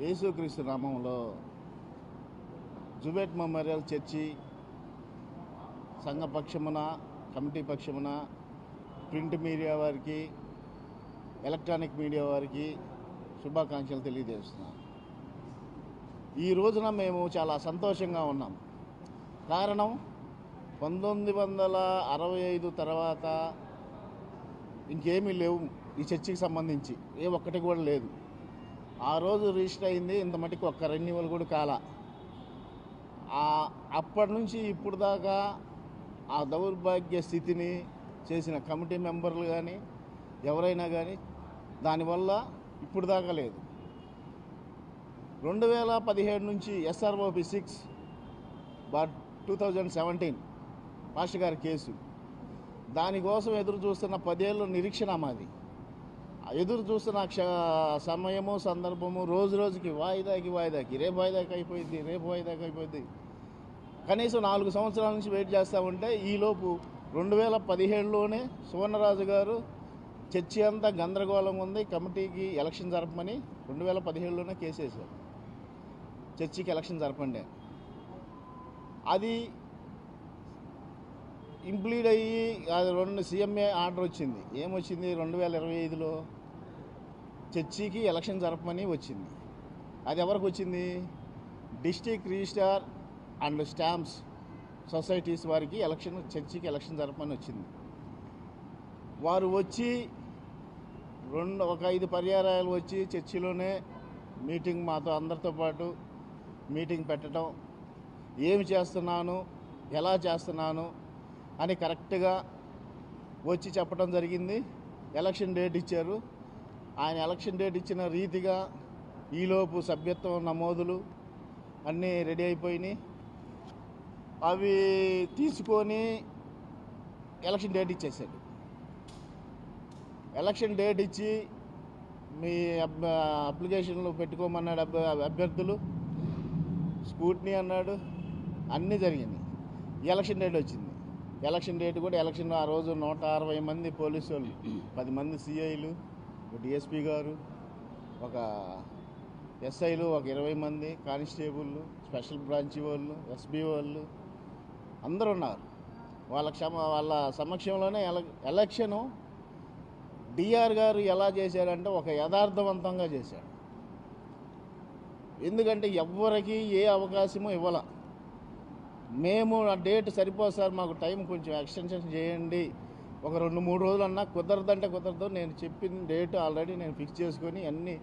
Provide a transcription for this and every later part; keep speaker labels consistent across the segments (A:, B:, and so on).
A: యేసుక్రీస్తు నామంలో జుబేట్ memorial church సంఘ పక్షమున, కమిటీ పక్షమున, ప్రింట్ మీడియా వారికి, ఎలక్ట్రానిక్ మీడియా వారికి శుభాకాంక్షలు తెలియజేస్తున్నాను. ఈ రోజున మేము చాలా సంతోషంగా ఉన్నాం. కారణం 1965 తర్వాత ఇంకేమీ లేవు ఈ చర్చికి సంబంధించి, ఏ ఒక్కటి కూడా లేదు. ఆ రోజు రిజిస్టర్ అయింది, ఇంత మటుకు ఒక్క రెన్యువల్ కూడా కాల. అప్పటి నుంచి ఇప్పుడు దాకా ఆ దౌర్భాగ్య స్థితిని చేసిన కమిటీ మెంబర్లు కానీ ఎవరైనా కానీ దానివల్ల ఇప్పుడు దాకా లేదు. 2017 నుంచి SROP 6/2017 పాస్టర్ గారి కేసు, దానికోసం ఎదురు చూస్తున్న 10 ఏళ్ళ నిరీక్షణ మాది. ఎదురు చూస్తున్న సమయము, సందర్భము రోజు రోజుకి వాయిదాకి రేపు వాయిదాకి అయిపోయింది. కనీసం 4 సంవత్సరాల నుంచి వెయిట్ చేస్తూ ఉంటే ఈలోపు 2017లోనే సువర్ణరాజు గారు చర్చి అంతా గందరగోళంగా ఉంది, కమిటీకి ఎలక్షన్ జరపమని 2017లోనే కేసు వేశారు. చర్చికి ఎలక్షన్ జరపండి. అది ఇంప్లీడ్ అయ్యి అది CMA ఆర్డర్ వచ్చింది. ఏమొచ్చింది? 2025లో చర్చికి ఎలక్షన్ జరపమని వచ్చింది. అది ఎవరికి వచ్చింది? District registrar and stamps societies వారికి చర్చికి ఎలక్షన్ జరపమని వచ్చింది. వారు వచ్చి ఒక 5 పర్యాయాలు వచ్చి చర్చిలోనే మీటింగ్, మాతో అందరితో పాటు మీటింగ్ పెట్టడం, ఏమి చేస్తున్నాను, ఎలా చేస్తున్నాను అని కరెక్ట్గా వచ్చి చెప్పడం జరిగింది. ఎలక్షన్ డేట్ ఇచ్చారు. ఆయన ఎలక్షన్ డేట్ ఇచ్చిన రీతిగా ఈలోపు సభ్యత్వం నమోదులు అన్నీ రెడీ అయిపోయినాయి. అవి తీసుకొని ఎలక్షన్ డేట్ ఇచ్చేసాడు. ఎలక్షన్ డేట్ ఇచ్చి మీ అప్లికేషన్లు పెట్టుకోమన్నాడు. అభ్యర్థులు స్కూట్నీ అన్నాడు, అన్నీ జరిగింది. ఎలక్షన్ డేట్ వచ్చింది. ఎలక్షన్ డేట్ కూడా ఎలక్షన్ ఆ రోజు 160 మంది పోలీసు వాళ్ళు, 10 మంది CIలు, ఒక DSP గారు, ఒక SIలు, ఒక 20 మంది కానిస్టేబుళ్ళు, స్పెషల్ బ్రాంచ్ వాళ్ళు, SB వాళ్ళు అందరూ ఉన్నారు. వాళ్ళ సమక్షంలోనే ఎలక్షను DR గారు ఎలా చేశాడంటే ఒక యథార్థవంతంగా చేశాడు. ఎందుకంటే ఎవ్వరికి ఏ అవకాశము ఇవ్వాల. మేము ఆ డేట్ సరిపోదు సార్, మాకు టైం కొంచెం ఎక్స్టెన్షన్ చేయండి, ఒక 2-3 రోజులన్నా. కుదరదంటే కుదరదు, నేను చెప్పిన డేట్ ఆల్రెడీ నేను ఫిక్స్ చేసుకొని అన్ని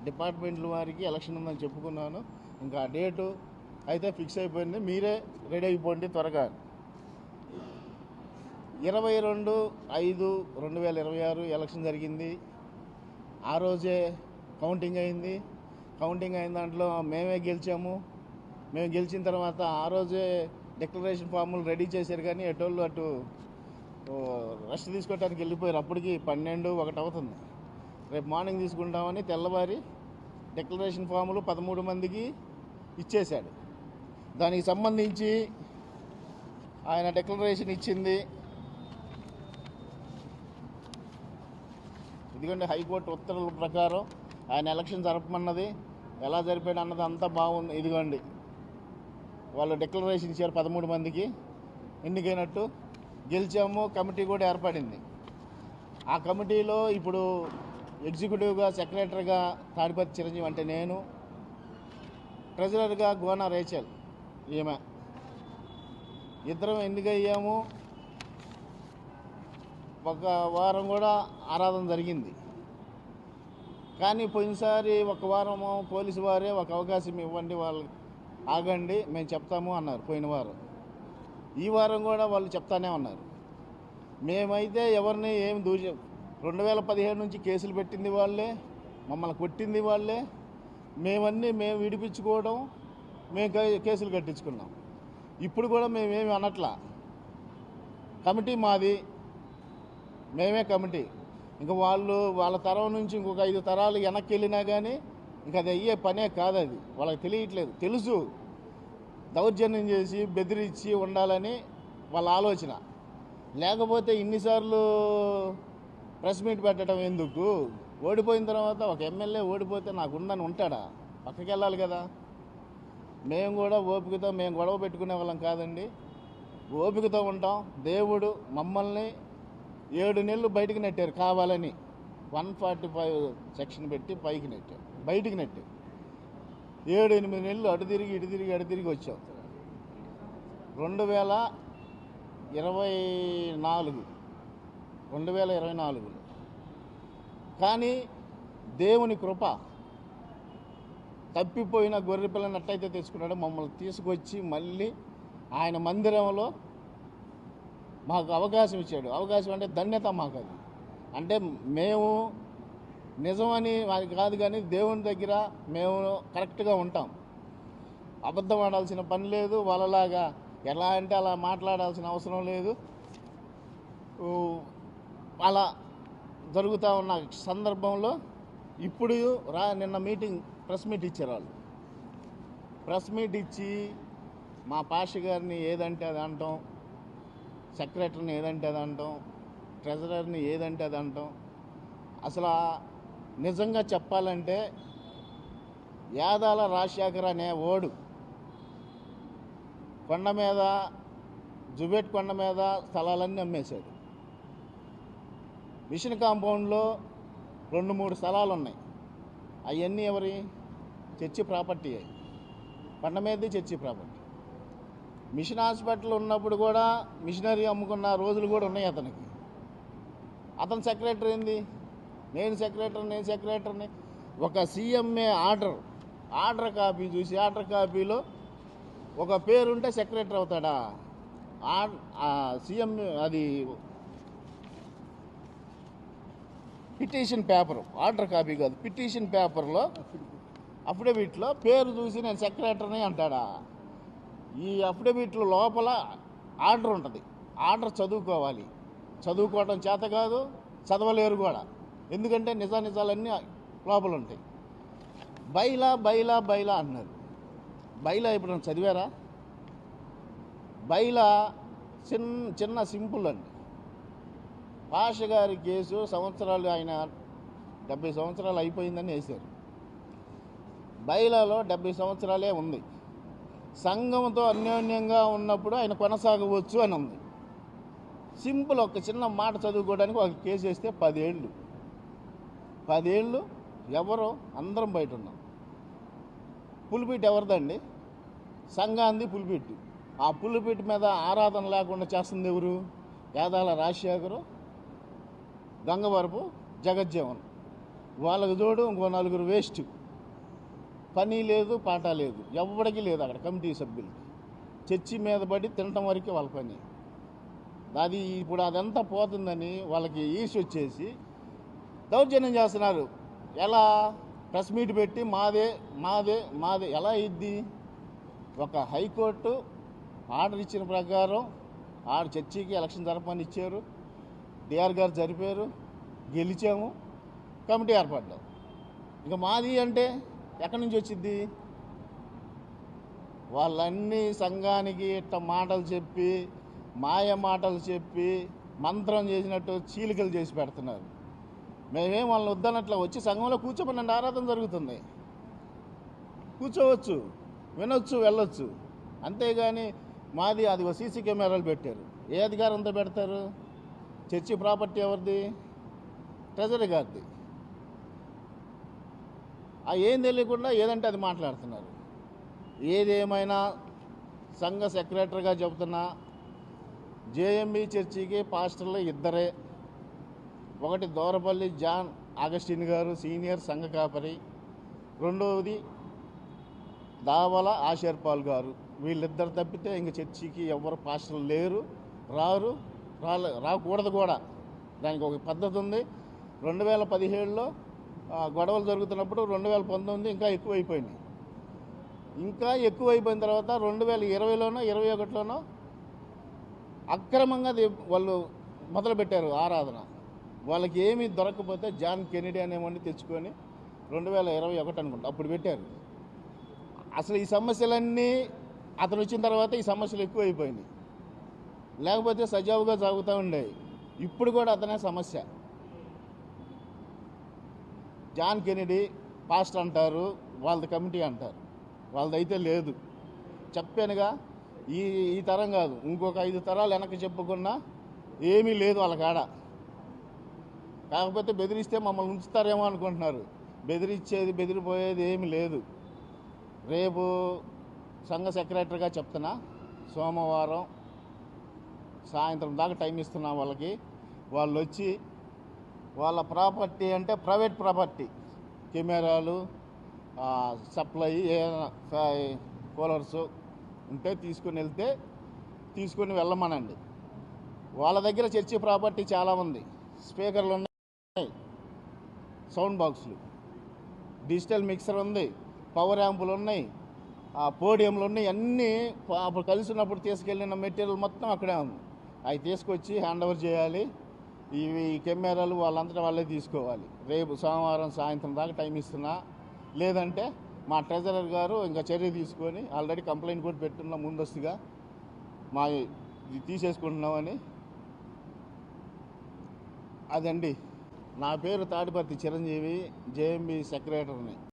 A: డిపార్ట్మెంట్ల వారికి ఎలక్షన్ ఉందని చెప్పుకున్నాను. ఇంకా ఆ డేటు అయితే ఫిక్స్ అయిపోయింది, మీరే రెడీ అయిపోండి త్వరగా. 22/5/2026 ఎలక్షన్ జరిగింది. ఆ రోజే కౌంటింగ్ అయింది. కౌంటింగ్ అయిన దాంట్లో మేమే గెలిచాము. మేము గెలిచిన తర్వాత ఆ రోజే డిక్లరేషన్ ఫామ్లు రెడీ చేశారు, కానీ ఎటోళ్ళు అటు రెస్ట్ తీసుకోవడానికి వెళ్ళిపోయారు. అప్పటికి 12-1 అవుతుంది. రేపు మార్నింగ్ తీసుకుంటామని తెల్లవారి డిక్లరేషన్ ఫాములు 13 మందికి ఇచ్చేశాడు. దానికి సంబంధించి ఆయన డిక్లరేషన్ ఇచ్చింది. ఎందుకంటే హైకోర్టు ఉత్తర్వుల ప్రకారం ఆయన ఎలక్షన్ జరపమన్నది, ఎలా జరిపాడు అన్నది అంతా బాగుంది. ఇదిగోండి, వాళ్ళు డిక్లరేషన్ ఇచ్చారు 13 మందికి ఎన్నికైనట్టు, గెలిచాము. కమిటీ కూడా ఏర్పడింది. ఆ కమిటీలో ఇప్పుడు ఎగ్జిక్యూటివ్గా, సెక్రటరీగా తాడిపత్రి చిరంజీవి అంటే నేను, ట్రెజరర్గా గోనా రేచల్ ఈమె, ఇద్దరం ఎన్నికయ్యాము. ఒక వారం కూడా ఆరాధన జరిగింది. కానీ పోయినసారి ఒక వారము పోలీసు వారే ఒక అవకాశం ఇవ్వండి, వాళ్ళు ఆగండి మేము చెప్తాము అన్నారు పోయిన వారం. ఈ వారం కూడా వాళ్ళు చెప్తానే ఉన్నారు. మేమైతే ఎవరిని ఏం 2017 నుంచి కేసులు పెట్టింది వాళ్ళే, మమ్మల్ని కొట్టింది వాళ్ళే. మేము విడిపించుకోవడం, మేము కేసులు కట్టించుకున్నాం. ఇప్పుడు కూడా మేమేమి అనట్లా. కమిటీ మాది, మేమే కమిటీ. ఇంకా వాళ్ళ తరం నుంచి ఇంకొక 5 తరాలు వెనక్కి వెళ్ళినా కానీ ఇంకా అది అయ్యే పనే కాదు. అది వాళ్ళకి తెలియట్లేదు. తెలుసు దౌర్జన్యం చేసి బెదిరించి ఉండాలని వాళ్ళ ఆలోచన. లేకపోతే ఇన్నిసార్లు ప్రెస్ మీట్ పెట్టడం ఎందుకు? ఓడిపోయిన తర్వాత ఒక ఎమ్మెల్యే ఓడిపోతే నాకు ఉందని ఉంటాడా? పక్కకి వెళ్ళాలి కదా. మేము కూడా ఓపికతో మేము గొడవ పెట్టుకునే వాళ్ళం కాదండి, ఓపికతో ఉంటాం. దేవుడు మమ్మల్ని 7 నెలలు బయటికి నెట్టారు కావాలని, 145 సెక్షన్ పెట్టి పైకి నెట్టారు, బయటికి నెట్టారు. 7-8 నెలలు అటు తిరిగి ఇటు తిరిగి అటు తిరిగి వచ్చాం. 2024 కానీ దేవుని కృప, తప్పిపోయిన గొర్రె పిల్లని ఎట్టయితే తెచ్చుకున్నాడో మమ్మల్ని తీసుకొచ్చి మళ్ళీ ఆయన మందిరంలో మాకు అవకాశం ఇచ్చాడు. అవకాశం అంటే ధన్యత మాకు అది. అంటే మేము నిజమని కాదు, కానీ దేవుని దగ్గర మేము కరెక్ట్గా ఉంటాం. అబద్ధం ఆడాల్సిన పని లేదు, వాళ్ళలాగా ఎలా అంటే అలా మాట్లాడాల్సిన అవసరం లేదు. అలా జరుగుతూ ఉన్న సందర్భంలో ఇప్పుడు నిన్న ప్రెస్ మీట్ ఇచ్చారు వాళ్ళు. ప్రెస్ మీట్ ఇచ్చి మా పాస్టర్ గారిని ఏదంటే అది అంటాం, సెక్రటరీని ఏదంటే అది అంటాం, ట్రెజరర్ని ఏదంటే అది అంటాం. అసలు నిజంగా చెప్పాలంటే యాదాల రాజశేఖర్ అనే ఓడు కొండ మీద, జుబేట్ కొండ మీద స్థలాలన్నీ అమ్మేశాడు. మిషన్ కాంపౌండ్లో 2-3 స్థలాలు ఉన్నాయి. అవన్నీ ఎవరి? Church property. కొండ మీదది చర్చి ప్రాపర్టీ. మిషన్ హాస్పిటల్ ఉన్నప్పుడు కూడా మిషనరీ అమ్ముకున్న రోజులు కూడా ఉన్నాయి అతనికి. అతను సెక్రటరీ ఏంది, నేను సెక్రటరీని. ఒక సీఎంఏ ఆర్డర్ కాపీ చూసి, ఆర్డర్ కాపీలో ఒక పేరుంటే సెక్రటరీ అవుతాడా? సీఎం అది పిటిషన్ పేపర్, ఆర్డర్ కాపీ కాదు, పిటిషన్ పేపర్లో అఫిడవిట్లో పేరు చూసి నేను సెక్రటరీని అంటాడా? ఈ అఫిడవిట్లో లోపల ఆర్డర్ ఉంటుంది. ఆర్డర్ చదువుకోవాలి. చదువుకోవడం చేత కాదు, చదవలేరు కూడా. ఎందుకంటే నిజాలన్నీ లోపల ఉంటాయి. బైలా అన్నారు. బైలా ఇప్పుడు చదివారా? బైలా చిన్న సింపుల్ అండి. పాష గారి కేసు సంవత్సరాలు, ఆయన 70 సంవత్సరాలు అయిపోయిందని వేశారు. బైలాలో 70 సంవత్సరాలే ఉంది. సంఘంతో అన్యోన్యంగా ఉన్నప్పుడు ఆయన కొనసాగవచ్చు అని ఉంది. సింపుల్, ఒక చిన్న మాట చదువుకోవడానికి ఒక కేసు వేస్తే 10 ఏళ్ళు ఎవరో అందరం బయట ఉన్నాం. పులిపిట్ ఎవరిదండి? సంఘాంది పులిపిట్టు. ఆ పులిపిట్ మీద ఆరాధన లేకుండా చేస్తుంది ఎవరు? యాదాల రాజశేఖరు, గంగవరపు జగజ్జీవన్. వాళ్ళకు జోడు ఇంకో 4 వేస్ట్. పని లేదు, పాట లేదు, ఎవరికి లేదు. అక్కడ కమిటీ సభ్యులకి చర్చి మీద పడి తినటం వరకే వాళ్ళ పని. అది ఇప్పుడు అదంతా పోతుందని వాళ్ళకి ఈర్ష్య వచ్చేసి దౌర్జన్యం చేస్తున్నారు. ఎలా? ప్రెస్ మీట్ పెట్టి మాదే ఎలా ఇద్ది? ఒక హైకోర్టు ఆర్డర్ ఇచ్చిన ప్రకారం చర్చికి ఎలక్షన్ జరపని ఇచ్చారు. డిఆర్ గారు జరిపారు, గెలిచాము, కమిటీ ఏర్పడ్డాం. ఇక మాది అంటే ఎక్కడి నుంచి వచ్చింది? వాళ్ళన్నీ సంఘానికి ఇట్ట మాటలు చెప్పి, మాయ మాటలు చెప్పి, మంత్రం చేసినట్టు చీలికలు చేసి పెడుతున్నారు. మేమేం వాళ్ళని వద్దనట్లా. వచ్చి సంఘంలో కూర్చోమనండి, ఆరాధన జరుగుతుంది, కూర్చోవచ్చు, వినొచ్చు, వెళ్ళొచ్చు. అంతేగాని మాది అది సీసీ కెమెరాలు పెట్టారు. ఏ అధికారంతో పెడతారు? చర్చి ప్రాపర్టీ ఎవరిది? ట్రెజరీ గారిది. ఏం తెలియకుండా ఏదంటే అది మాట్లాడుతున్నారు. ఏదేమైనా సంఘ సెక్రటరీగా చెబుతున్నా, జేఎంబీ చర్చికి పాస్టర్లు ఇద్దరే. ఒకటి దోరపల్లి జాన్ ఆగస్టిన్ గారు, సీనియర్ సంఘ కాపరి. రెండవది దావల ఆషర్పాల్ గారు. వీళ్ళిద్దరు తప్పితే ఇంక చర్చికి ఎవరు పాస్టర్లు లేరు, రాకూడదు కూడా. దానికి ఒక పద్ధతి ఉంది. 2017లో గొడవలు జరుగుతున్నప్పుడు 2019 ఇంకా ఎక్కువైపోయింది. ఇంకా ఎక్కువైపోయిన తర్వాత 2020లోనో 2021లోనో అక్రమంగా వాళ్ళు మొదలుపెట్టారు ఆరాధన. వాళ్ళకి ఏమీ దొరకకపోతే జాన్ కెనడీ అనేవాడిని తెచ్చుకొని 2021 అనుకుంటా అప్పుడు పెట్టారు. అసలు ఈ సమస్యలన్నీ అతను వచ్చిన తర్వాత ఈ సమస్యలు ఎక్కువైపోయినాయి. లేకపోతే సజావుగా సాగుతూ ఉండేవి. ఇప్పుడు కూడా అతనే సమస్య. జాన్ కెనడీ పాస్టర్ అంటారు, వాళ్ళది కమిటీ అంటారు, వాళ్ళదైతే లేదు. చెప్పానుగా, ఈ ఈ తరం కాదు, ఇంకొక 5 తరాలు వెనక్కి చెప్పుకున్నా ఏమీ లేదు వాళ్ళ కాడ. కాకపోతే బెదిరిస్తే మమ్మల్ని ఉంచుతారేమో అనుకుంటున్నారు. బెదిరిపోయేది ఏమీ లేదు. రేపు సంఘ సెక్రటరీగా చెప్తున్నా, సోమవారం సాయంత్రం దాకా టైం ఇస్తున్నా వాళ్ళకి. వాళ్ళు వచ్చి వాళ్ళ ప్రాపర్టీ అంటే ప్రైవేట్ ప్రాపర్టీ, కెమెరాలు, సప్లై, ఏదైనా కూలర్స్ ఉంటే తీసుకుని వెళ్ళమనండి. వాళ్ళ దగ్గర చర్చి ప్రాపర్టీ చాలా ఉంది. స్పీకర్లు ఉన్నాయి, సౌండ్ బాక్సులు, డిజిటల్ మిక్సర్ ఉంది, పవర్ యాంపులు ఉన్నాయి, పోడియంలు ఉన్నాయి. అన్నీ అప్పుడు కలిసినప్పుడు తీసుకెళ్ళిన మెటీరియల్ మొత్తం అక్కడే ఉంది. అవి తీసుకొచ్చి హ్యాండ్ ఓవర్ చేయాలి. ఇవి కెమెరాలు వాళ్ళంతటా వాళ్ళే తీసుకోవాలి. రేపు సోమవారం సాయంత్రం దాకా టైం ఇస్తున్నా. లేదంటే మా ట్రెజరర్ గారు ఇంకా చర్య తీసుకొని ఆల్రెడీ కంప్లైంట్ కూడా పెట్టున్నా ముందస్తుగా, మా ఇది తీసేసుకుంటున్నామని. అదండి. నా పేరు తాడిపర్తి చిరంజీవి, జేఎంబీ సెక్రటరీని.